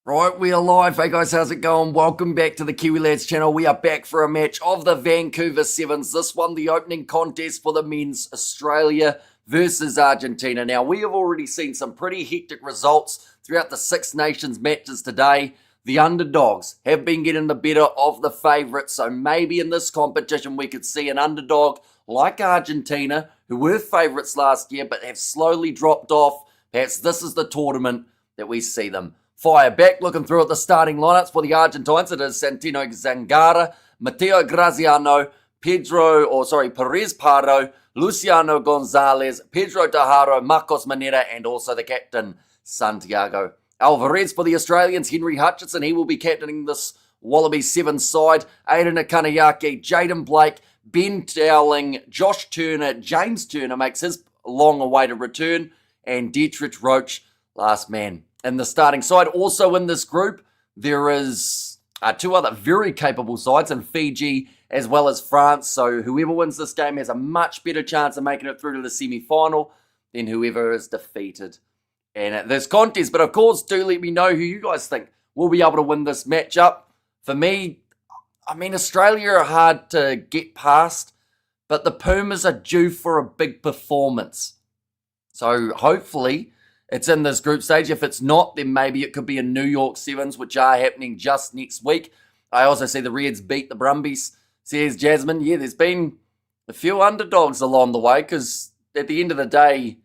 Right, we are live. Hey guys, how's it going? Welcome back to the Kiwi Lads channel. We are back for a match of the Vancouver Sevens. This one, the opening contest for the men's, Australia versus Argentina. Now, we have already seen some pretty hectic results throughout the Six Nations matches today. The underdogs have been getting the better of the favourites, so maybe in this competition we could see an underdog like Argentina, who were favourites last year but have slowly dropped off. Perhaps this is the tournament that we see them fire back. Looking through at the starting lineups for the Argentines, it is Santino Zangara, Matteo Graziano, Perez Pardo, Luciano Gonzalez, Pedro Tejaro, Marcos Manera, and also the captain, Santiago Alvarez. For the Australians, Henry Hutchinson, he will be captaining this Wallaby Sevens side. Aidan Akanayake, Jaden Blake, Ben Dowling, Josh Turner, James Turner makes his long-awaited return, and Dietrich Roach, last man in the starting side. Also in this group, there is two other very capable sides in Fiji as well as France. So whoever wins this game has a much better chance of making it through to the semi-final than whoever is defeated in this contest. But of course, do let me know who you guys think will be able to win this matchup. For me, Australia are hard to get past, but the Pumas are due for a big performance. So hopefully it's in this group stage. If it's not, then maybe it could be a New York Sevens, which are happening just next week. I also see the Reds beat the Brumbies, says Jasmine. Yeah, there's been a few underdogs along the way, because at the end of the day,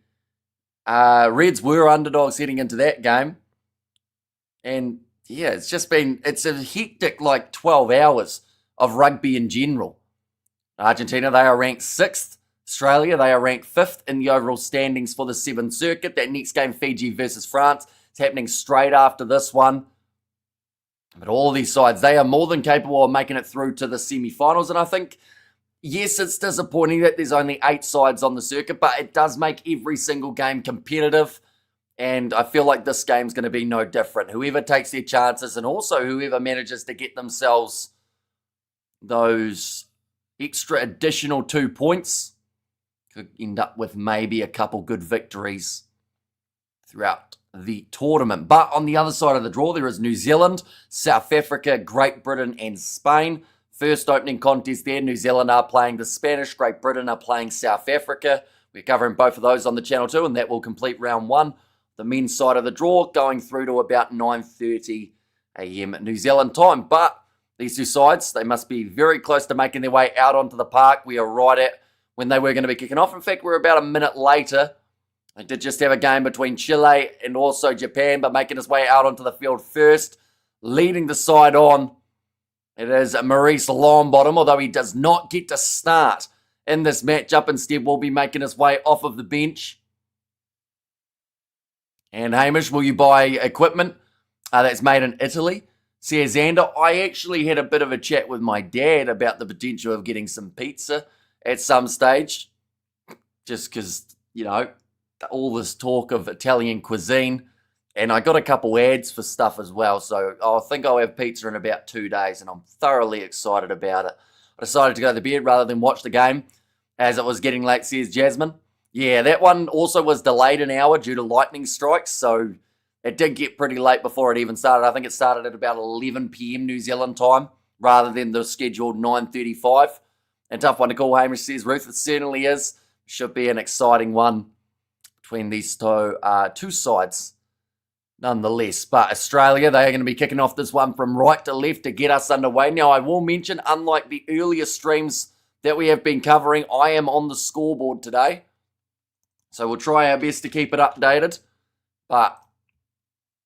Reds were underdogs heading into that game. And yeah, it's a hectic 12 hours of rugby in general. Argentina, they are ranked 6th. Australia, they are ranked 5th in the overall standings for the Sevens circuit. That next game, Fiji versus France, is happening straight after this one. But all these sides, they are more than capable of making it through to the semi-finals. And I think, yes, it's disappointing that there's only 8 sides on the circuit, but it does make every single game competitive. And I feel like this game's going to be no different. Whoever takes their chances, and also whoever manages to get themselves those extra additional 2 points, could end up with maybe a couple good victories throughout the tournament. But on the other side of the draw, there is New Zealand, South Africa, Great Britain, and Spain. First opening contest there. New Zealand are playing the Spanish. Great Britain are playing South Africa. We're covering both of those on the channel too, and that will complete round 1. The men's side of the draw going through to about 9:30 a.m. New Zealand time. But these two sides, they must be very close to making their way out onto the park. We are right at when they were going to be kicking off. In fact, we're about a minute later. They did just have a game between Chile and also Japan, but making his way out onto the field first, leading the side on, it is Maurice Longbottom, although he does not get to start in this matchup. Instead, will be making his way off of the bench. And Hamish, will you buy equipment that's made in Italy? Says Xander. I actually had a bit of a chat with my dad about the potential of getting some pizza at some stage, just because, all this talk of Italian cuisine, and I got a couple ads for stuff as well, so I think I'll have pizza in about 2 days, and I'm thoroughly excited about it. I decided to go to bed rather than watch the game, as it was getting late, says Jasmine. Yeah, that one also was delayed an hour due to lightning strikes, so it did get pretty late before it even started. I think it started at about 11 p.m. New Zealand time, rather than the scheduled 9:35. A tough one to call, Hamish says. Ruth, it certainly is. Should be an exciting one between these two sides, nonetheless. But Australia, they are going to be kicking off this one from right to left to get us underway. Now, I will mention, unlike the earlier streams that we have been covering, I am on the scoreboard today. So we'll try our best to keep it updated. But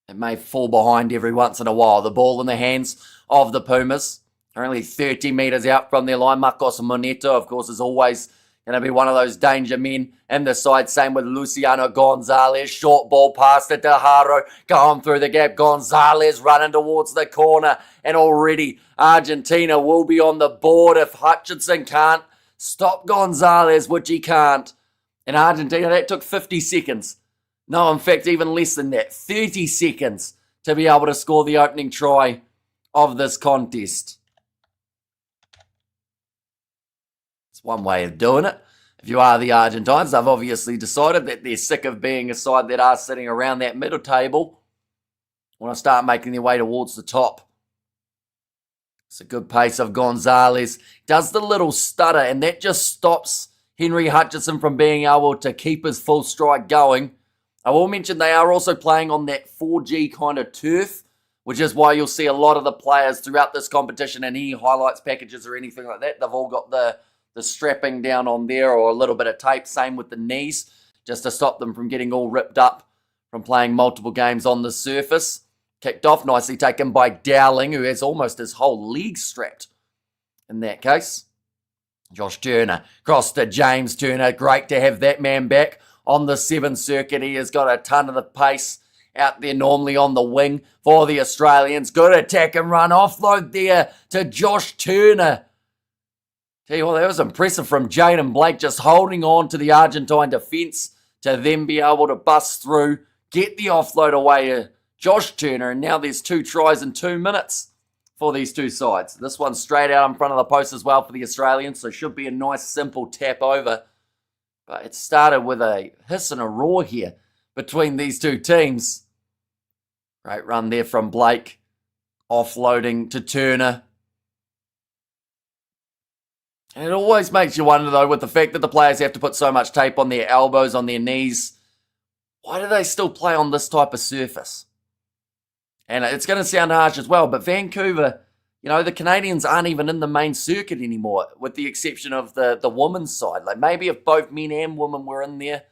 it may fall behind every once in a while. The ball in the hands of the Pumas. Only 30 metres out from their line. Marcos Manera, of course, is always going to be one of those danger men in the side. Same with Luciano Gonzalez. Short ball pass to Tejaro. Going through the gap. Gonzalez running towards the corner. And already Argentina will be on the board if Hutchinson can't stop Gonzalez, which he can't. In Argentina, that took 50 seconds. No, in fact, even less than that. 30 seconds to be able to score the opening try of this contest. One way of doing it. If you are the Argentines, they've obviously decided that they're sick of being a side that are sitting around that middle table. want to start making their way towards the top. It's a good pace of Gonzalez. Does the little stutter, and that just stops Henry Hutchison from being able to keep his full stride going. I will mention they are also playing on that 4G kind of turf, which is why you'll see a lot of the players throughout this competition and any highlights packages or anything like that, they've all got the strapping down on there or a little bit of tape, same with the knees, just to stop them from getting all ripped up from playing multiple games on the surface. Kicked off, nicely taken by Dowling, who has almost his whole leg strapped in that case. Josh Turner, cross to James Turner. Great to have that man back on the Sevens circuit. He has got a ton of the pace out there normally on the wing for the Australians. Good attack and run. Offload there to Josh Turner. Tell you what, that was impressive from Jaden Blake, just holding on to the Argentine defence to then be able to bust through, get the offload away to Josh Turner, and now there's 2 tries in 2 minutes for these two sides. This one's straight out in front of the post as well for the Australians, so should be a nice simple tap over. But it started with a hiss and a roar here between these two teams. Great run there from Blake, offloading to Turner. And it always makes you wonder, though, with the fact that the players have to put so much tape on their elbows, on their knees, why do they still play on this type of surface? And it's going to sound harsh as well, but Vancouver, the Canadians aren't even in the main circuit anymore, with the exception of the women's side. Like maybe if both men and women were in there,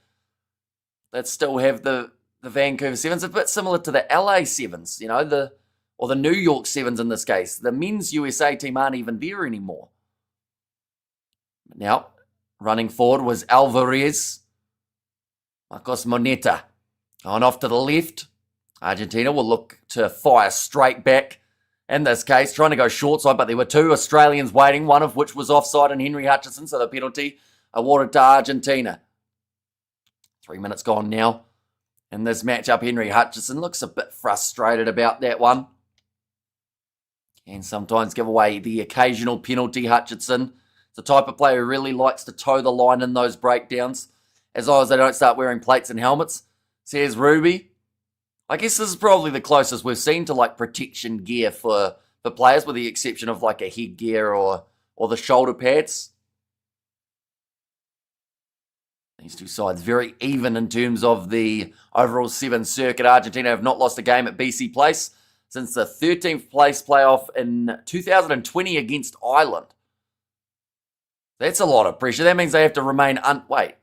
they'd still have the Vancouver Sevens. It's a bit similar to the LA Sevens, or the New York Sevens in this case. The men's USA team aren't even there anymore. Now, running forward was Alvarez. Marcos Moneta going off to the left. Argentina will look to fire straight back. In this case, trying to go short side, but there were 2 Australians waiting, one of which was offside and Henry Hutchison, so the penalty awarded to Argentina. 3 minutes gone now. In this matchup, Henry Hutchison looks a bit frustrated about that one. Can sometimes give away the occasional penalty, Hutchison. The type of player who really likes to toe the line in those breakdowns, as long as they don't start wearing plates and helmets. Says Ruby. I guess this is probably the closest we've seen to like protection gear for players, with the exception of like a headgear or the shoulder pads. These two sides very even in terms of the overall Sevens circuit. Argentina have not lost a game at BC Place since the 13th place playoff in 2020 against Ireland. That's a lot of pressure. That means they have to remain wait.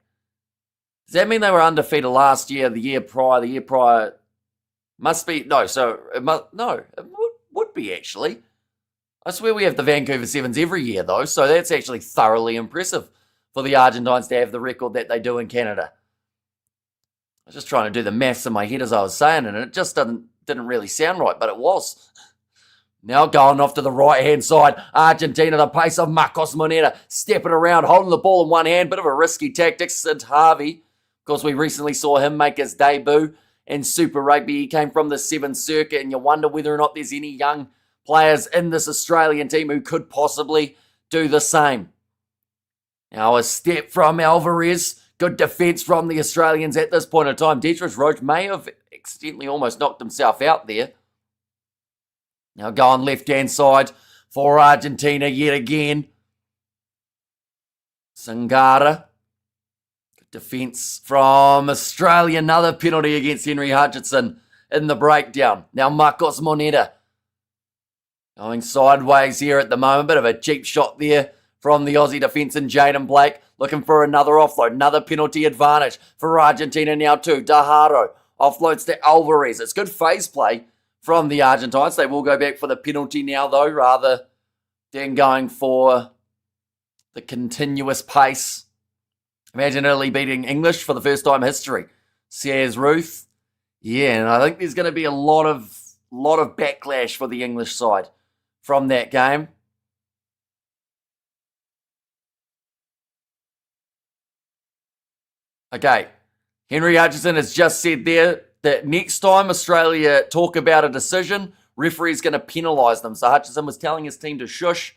Does that mean they were undefeated last year, the year prior? The year prior must be it would be actually. I swear we have the Vancouver Sevens every year though, so that's actually thoroughly impressive for the Argentines to have the record that they do in Canada. I was just trying to do the maths in my head as I was saying it, and it just didn't really sound right, but it was. Now going off to the right-hand side, Argentina, the pace of Marcos Moneta, stepping around, holding the ball in one hand, bit of a risky tactic. Sid Harvey, of course, we recently saw him make his debut in Super Rugby. He came from the Sevens circuit, and you wonder whether or not there's any young players in this Australian team who could possibly do the same. Now a step from Alvarez. Good defence from the Australians at this point in time. Dietrich Roach may have accidentally almost knocked himself out there. Now going left-hand side for Argentina yet again. Sangara. Good defence from Australia. Another penalty against Henry Hutchison in the breakdown. Now Marcos Moneta going sideways here at the moment. Bit of a cheap shot there from the Aussie defence and Jaden Blake. Looking for another offload. Another penalty advantage for Argentina now too. Dajaro offloads to Alvarez. It's good phase play from the Argentines. They will go back for the penalty now though, rather than going for the continuous pace. Imagine Italy beating English for the first time in history. Says Ruth. Yeah, and I think there's going to be a lot of backlash for the English side from that game. Okay, Henry Hutchison has just said there that next time Australia talk about a decision, referee's going to penalise them. So Hutchison was telling his team to shush.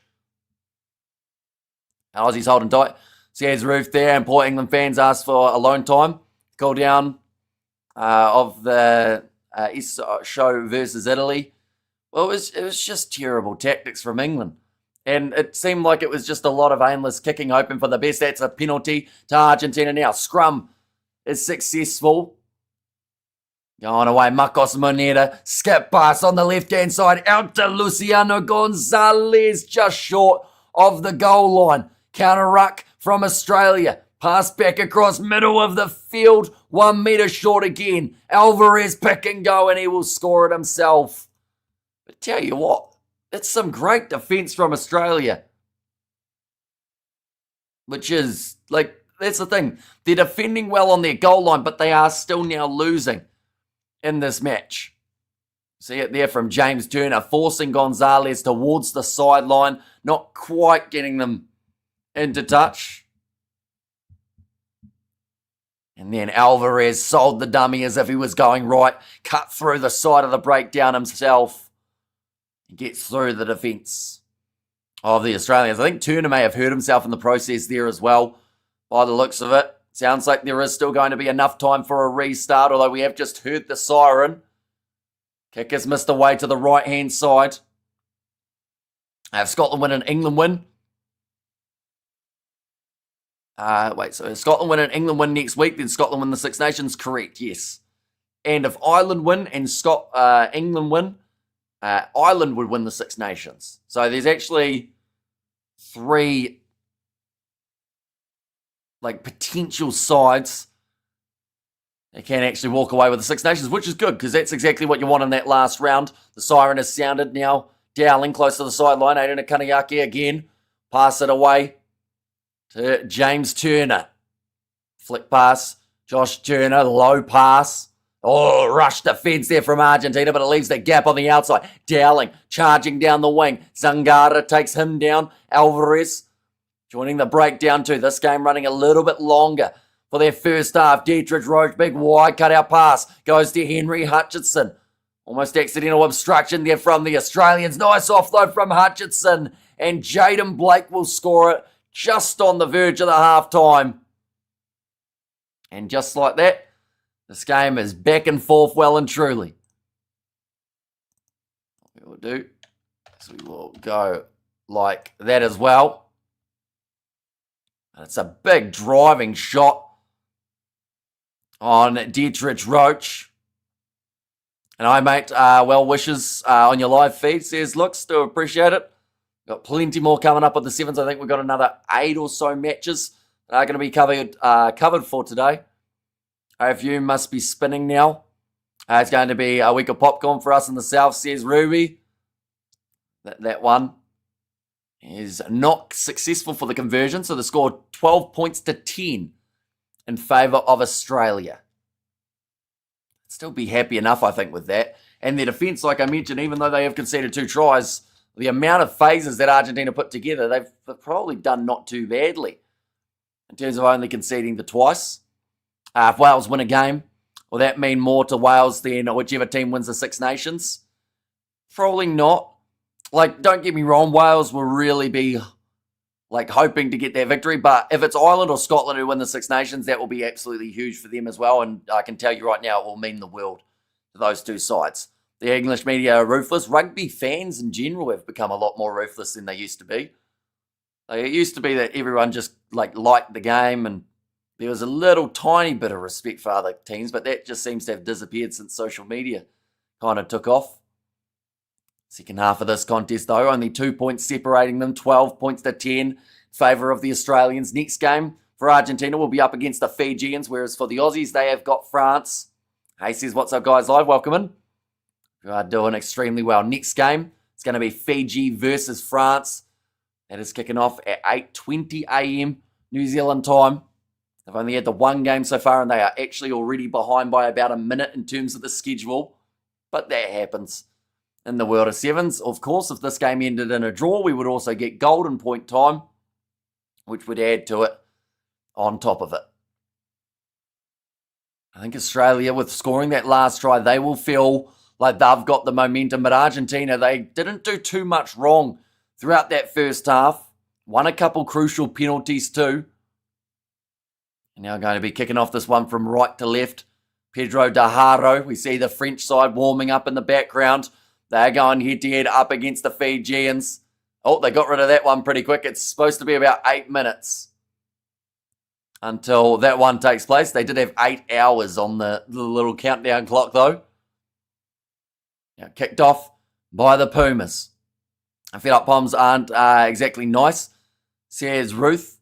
Aussie's holding tight. Says Roof there, and poor England fans asked for alone time. Call down of the show versus Italy. Well, it was just terrible tactics from England. And it seemed like it was just a lot of aimless kicking, hoping for the best. That's a penalty to Argentina now. Scrum is successful. Going away, Marcos Moneda. Skip pass on the left-hand side. Out to Luciano Gonzalez. Just short of the goal line. Counter ruck from Australia. Pass back across middle of the field. 1 metre short again. Alvarez pick and go, and he will score it himself. But tell you what, it's some great defence from Australia. Which is, that's the thing. They're defending well on their goal line, but they are still now losing in this match. See it there from James Turner, forcing Gonzalez towards the sideline, not quite getting them into touch. And then Alvarez sold the dummy as if he was going right, cut through the side of the breakdown himself, and gets through the defence of the Australians. I think Turner may have hurt himself in the process there as well, by the looks of it. Sounds like there is still going to be enough time for a restart, although we have just heard the siren. Kick is missed away to the right-hand side. Have Scotland win and England win. So Scotland win and England win next week, then Scotland win the Six Nations? Correct, yes. And if Ireland win and England win, Ireland would win the Six Nations. So there's actually 3 potential sides that can actually walk away with the Six Nations, which is good because that's exactly what you want in that last round. The siren has sounded now. Dowling close to the sideline. Aiden Akaniaki again. Pass it away to James Turner. Flick pass. Josh Turner, low pass. Oh, rush defense there from Argentina, but it leaves that gap on the outside. Dowling charging down the wing. Zangara takes him down. Alvarez joining the breakdown too. This game running a little bit longer for their first half. Dietrich Roach, big wide cutout pass. Goes to Henry Hutchinson. Almost accidental obstruction there from the Australians. Nice offload from Hutchinson. And Jaden Blake will score it just on the verge of the half-time. And just like that, this game is back and forth well and truly. What we will do is we will go like that as well. It's a big driving shot on Dietrich Roach. And I, mate, well wishes on your live feed. Says, looks, do appreciate it. Got plenty more coming up with the Sevens. I think we've got another 8 or so matches that are going to be covered for today. AFU must be spinning now. It's going to be a week of popcorn for us in the south, says Ruby. That one is not successful for the conversion, so they scored 12 points to 10 in favour of Australia. Still be happy enough, I think, with that. And their defence, like I mentioned, even though they have conceded 2 tries, the amount of phases that Argentina put together, they've probably done not too badly in terms of only conceding the twice. If Wales win a game, will that mean more to Wales than whichever team wins the Six Nations? Probably not. Don't get me wrong, Wales will really be hoping to get that victory, but if it's Ireland or Scotland who win the Six Nations, that will be absolutely huge for them as well, and I can tell you right now it will mean the world to those 2 sides. The English media are ruthless. Rugby fans in general have become a lot more ruthless than they used to be. It used to be that everyone just liked the game and there was a little tiny bit of respect for other teams, but that just seems to have disappeared since social media kind of took off. Second half of this contest, though, only 2 points separating them, 12 points to 10 in favour of the Australians. Next game for Argentina will be up against the Fijians, whereas for the Aussies, they have got France. Hey says, what's up, guys? Live, welcome in. You are doing extremely well. Next game, it's going to be Fiji versus France. That is kicking off at 8:20 a.m. New Zealand time. They've only had the 1 game so far, and they are actually already behind by about a minute in terms of the schedule. But that happens in the world of sevens. Of course, if this game ended in a draw, we would also get golden point time, which would add to it on top of it. I think Australia, with scoring that last try, they will feel like they've got the momentum. But Argentina, they didn't do too much wrong throughout that first half. Won a couple crucial penalties too. And now going to be kicking off this one from right to left. Pedro de Haro. We see the French side warming up in the background. They're going head-to-head up against the Fijians. Oh, they got rid of that one pretty quick. It's supposed to be about 8 minutes until that one takes place. They did have 8 hours on the little countdown clock, though. Now, kicked off by the Pumas. Fed-up bombs aren't exactly nice. Says Ruth.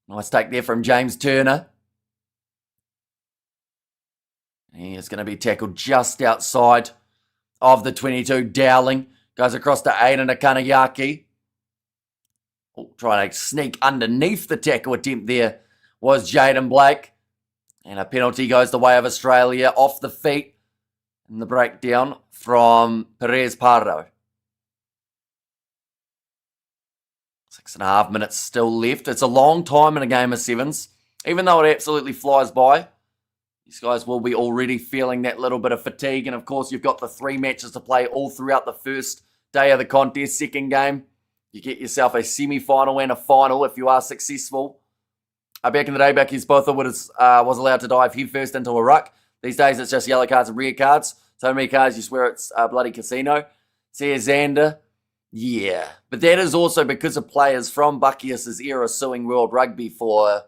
Nice take there from James Turner. He is going to be tackled just outside of the 22. Dowling goes across to Aiden Akanayaki. Oh, trying to sneak underneath the tackle attempt there was Jaden Blake. And a penalty goes the way of Australia off the feet. And the breakdown from Perez Pardo. 6.5 minutes still left. It's a long time in a game of sevens. Even though it absolutely flies by, these guys will be already feeling that little bit of fatigue. And of course, you've got the 3 matches to play all throughout the first day of the contest. Second game, you get yourself a semi-final and a final if you are successful. Back in the day, Becky Spother was allowed to dive headfirst into a ruck. These days, it's just yellow cards and red cards. So many cards, you swear it's a bloody casino. Says Xander. Yeah, but that is also because of players from Buckius' era suing World Rugby for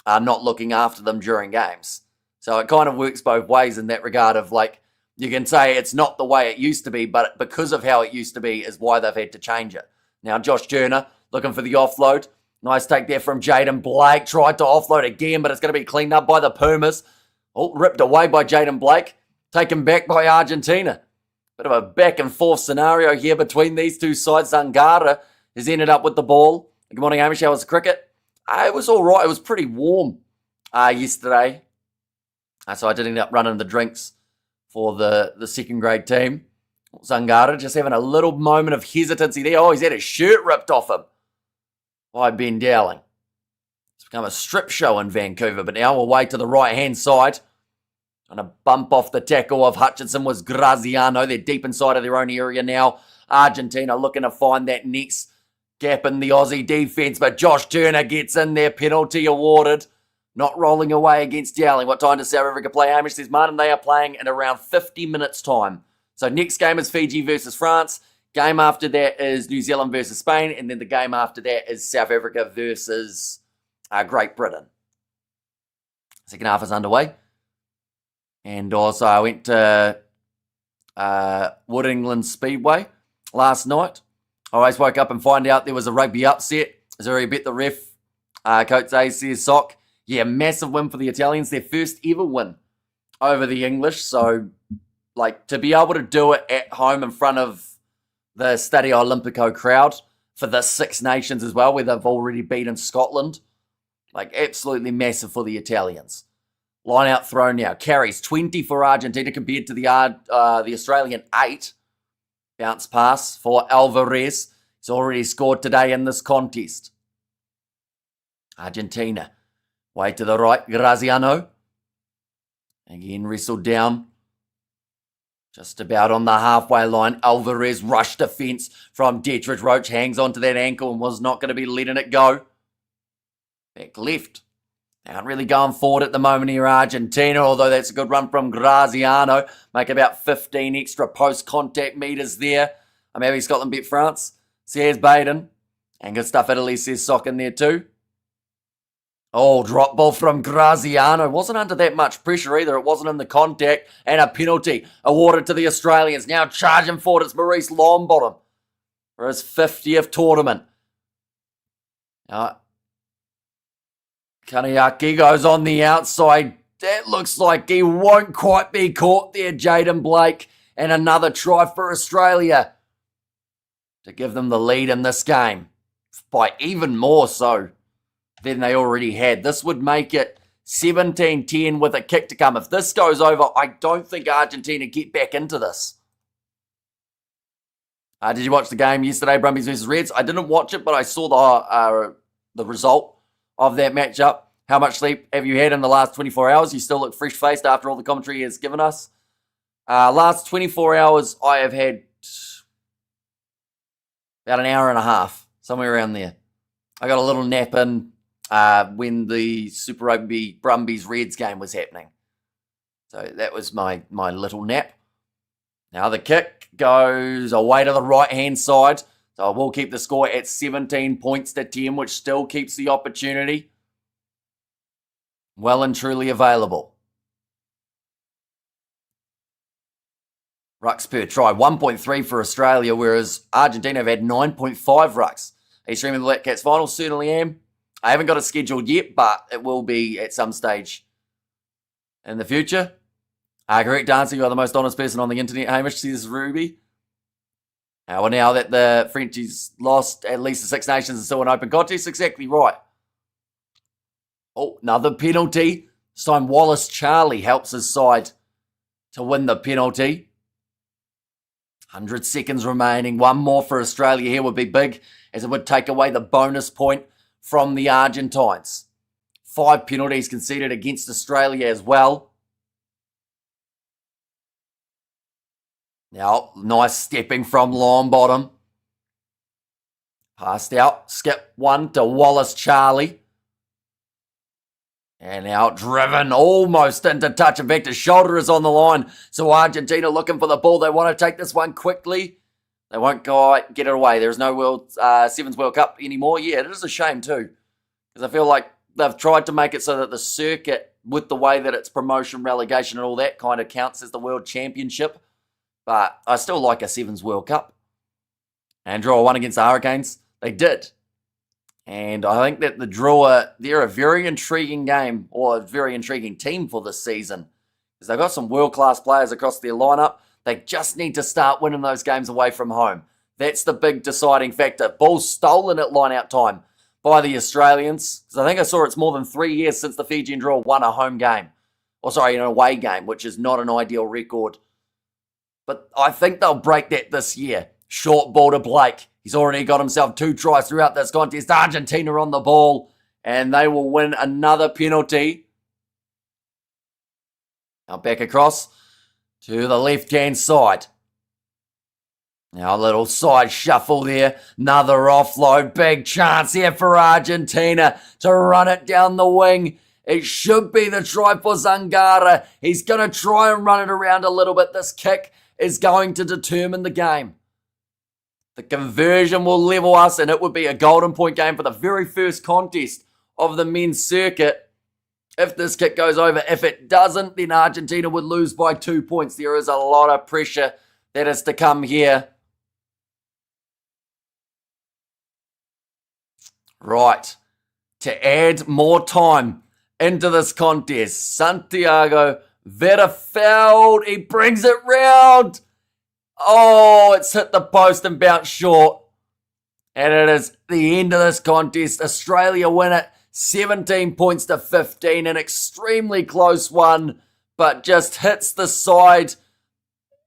not looking after them during games. So it kind of works both ways in that regard of, like, you can say it's not the way it used to be, but because of how it used to be is why they've had to change it. Now, Josh Turner looking for the offload. Nice take there from Jaden Blake. Tried to offload again, but it's going to be cleaned up by the Pumas. Oh, ripped away by Jaden Blake. Taken back by Argentina. Bit of a back and forth scenario here between these two sides. Zangara has ended up with the ball. Good morning, Amish. How was cricket? It was all right. It was pretty warm yesterday. So I did end up running the drinks for the second grade team. Zangara just having a little moment of hesitancy there. Oh, he's had his shirt ripped off him by Ben Dowling. It's become a strip show in Vancouver, but now we'll wait to the right-hand side. Trying to bump off the tackle of Hutchinson was Graziano. They're deep inside of their own area now. Argentina looking to find that next gap in the Aussie defence, but Josh Turner gets in there. Penalty awarded. Not rolling away against Dowling. What time does South Africa play, Hamish? Says Martin. They are playing in around 50 minutes' time. So next game is Fiji versus France. Game after that is New Zealand versus Spain. And then the game after that is South Africa versus Great Britain. Second half is underway. And also I went to Wood England Speedway last night. I always woke up and find out there was a rugby upset. Zuri bet the ref. Coach A says sock. Yeah, massive win for the Italians. Their first ever win over the English. So, like, to be able to do it at home in front of the Stadio Olimpico crowd for the Six Nations as well, where they've already beaten Scotland. Like, absolutely massive for the Italians. Line out throw now. Carries 20 for Argentina compared to the Australian 8. Bounce pass for Alvarez. He's already scored today in this contest. Argentina. Way to the right. Graziano. Again, wrestled down. Just about on the halfway line. Alvarez rush defense from Dietrich Roach. Hangs onto that ankle and was not going to be letting it go. Back left. They aren't really going forward at the moment here, Argentina, although that's a good run from Graziano. Make about 15 extra post-contact meters there. I'm happy Scotland beat France. Says Baden. And good stuff, Italy, says Sock in there too. Oh, drop ball from Graziano. Wasn't under that much pressure either. It wasn't in the contact. And a penalty awarded to the Australians. Now charging forward, it's Maurice Longbottom for his 50th tournament. Kanayaki goes on the outside. That looks like he won't quite be caught there, Jaden Blake. And another try for Australia to give them the lead in this game by even more so than they already had. This would make it 17-10 with a kick to come. If this goes over, I don't think Argentina get back into this. Did you watch the game yesterday, Brumbies versus Reds? I didn't watch it, but I saw the result of that matchup. How much sleep have you had in the last 24 hours? You still look fresh-faced after all the commentary has given us. Last 24 hours, I have had about an hour and a half, somewhere around there. I got a little nap in when the Super Rugby Brumbies Reds game was happening. So that was my little nap. Now the kick goes away to the right-hand side. So I will keep the score at 17 points to 10, which still keeps the opportunity well and truly available. Rucks per try, 1.3 for Australia, whereas Argentina have had 9.5 rucks. Are you streaming the Lat Cats final? Certainly am. I haven't got it scheduled yet, but it will be at some stage in the future. Correct answer, you are the most honest person on the internet, Hamish, says Ruby. Well, now that the Frenchies lost at least the Six Nations and still an open contest, exactly right. Oh, another penalty. This time Wallace Charlie helps his side to win the penalty. 100 seconds remaining. One more for Australia here would be big, as it would take away the bonus point from the Argentines. 5 penalties conceded against Australia as well. Now, nice stepping from Longbottom. Passed out. Skip one to Wallace Charlie. And now driven almost into touch. In fact, his shoulder is on the line. So Argentina looking for the ball. They want to take this one quickly. They won't get it away. There's no Sevens World Cup anymore. Yeah, it is a shame too. Because I feel like they've tried to make it so that the circuit, with the way that it's promotion, relegation and all that, kind of counts as the World Championship. But I still like a Sevens World Cup. And draw one against the Hurricanes. They did. And I think that the Drua, they're a very intriguing game, or a very intriguing team for this season. Because they've got some world-class players across their lineup. They just need to start winning those games away from home. That's the big deciding factor. Ball stolen at line-out time by the Australians. Because I think I saw it's more than 3 years since the Fijian Drua won a home game. Or sorry, an away game, which is not an ideal record. But I think they'll break that this year. Short ball to Blake. He's already got himself 2 tries throughout this contest. Argentina on the ball. And they will win another penalty. Now back across to the left-hand side. Now a little side shuffle there. Another offload. Big chance here for Argentina to run it down the wing. It should be the try for Zangara. He's going to try and run it around a little bit. This kick is going to determine the game. The conversion will level us, and it would be a golden point game for the very first contest of the men's circuit. If this kick goes over, if it doesn't, then Argentina would lose by 2 points. There is a lot of pressure that is to come here. Right. To add more time into this contest, Santiago Verafeld, he brings it round. Oh, it's hit the post and bounced short. And it is the end of this contest. Australia win it 17 points to 15. An extremely close one, but just hits the side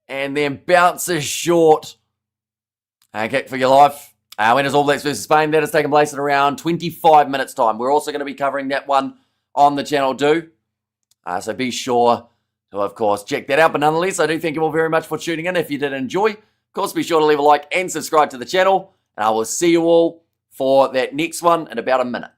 and then bounces short. And kick for your life. Winners All Blacks versus Spain. That has taken place in around 25 minutes time. We're also going to be covering that one on the channel too. So be sure to, of course, check that out. But nonetheless, I do thank you all very much for tuning in. If you did enjoy, of course, be sure to leave a like and subscribe to the channel. And I will see you all for that next one in about a minute.